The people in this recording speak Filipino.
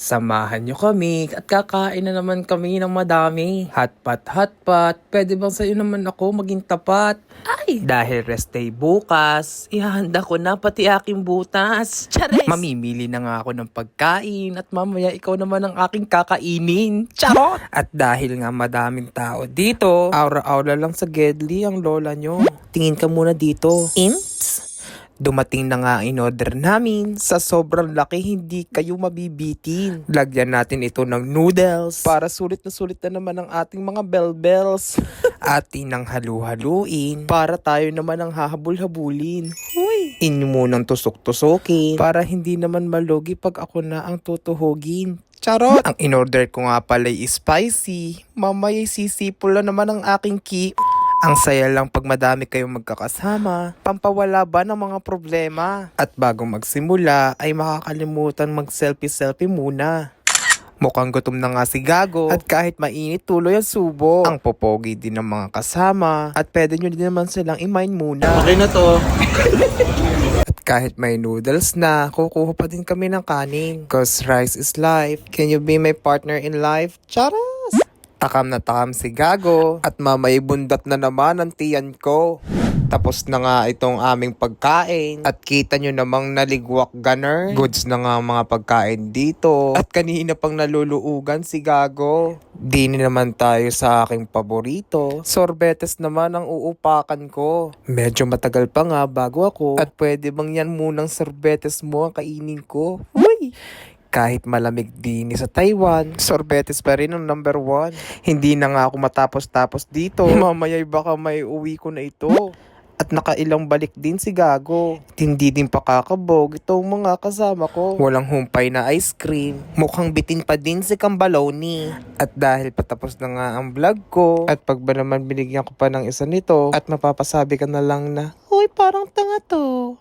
Samahan nyo kami at kakain na naman kami ng madami. Hotpot, pwede bang sa'yo naman ako maging tapat? Ay! Dahil rest day bukas, ihahanda ko na pati aking butas. Chares! Mamimili na nga ako ng pagkain at mamaya ikaw naman ang aking kakainin. Charot! At dahil nga madaming tao dito, aura-aura lang sa Gedli ang lola nyo. Tingin ka muna dito. Dumating na nga in-order namin. Sa sobrang laki, hindi kayo mabibitin. Lagyan natin ito ng noodles para sulit na naman ang ating mga bell-bells. Atin ang halu-haluin para tayo naman ang hahabol-habulin. Huy! Inyo munang tusok-tusokin para hindi naman malugi pag ako na ang tutuhugin. Charot! Ang in-order ko nga pala ay spicy. Mamaya sisipol na naman ang aking Ang saya lang pag madami kayong magkakasama, pampawala ba ng mga problema? At bago magsimula ay makakalimutan mag-selfie muna. Mukhang gutom na nga si Gago at kahit mainit tuloy ang subo. Ang popogi din ng mga kasama at pwede nyo din naman silang i-mine muna. Okay na to. At kahit may noodles na, kukuha pa din kami ng kanin. Cause rice is life. Can you be my partner in life? Charas! Takam na takam si Gago at mamay bundat na naman ang tiyan ko. Tapos na nga itong aming pagkain at kita nyo namang naligwak gunner. Goods na nga ang mga pagkain dito at kanina pang naluluugan si Gago. Di naman tayo sa aking paborito. Sorbetes naman ang uupakan ko. Medyo matagal pa nga bago ako at pwede bang yan munang sorbetes mo ang kainin ko? Uy! Kahit malamig din sa Taiwan, sorbetes pa rin ang number 1. Hindi na nga ako matapos-tapos dito. Mamaya'y baka may uwi ko na ito. At nakailang balik din si Gago. Hindi din pakakabog itong mga kasama ko. Walang humpay na ice cream. Mukhang bitin pa din si Kambaloni. At dahil patapos na nga ang vlog ko, at pag ba naman binigyan ko pa ng isa nito, at mapapasabi ka na lang na, "Hoy, parang tanga to."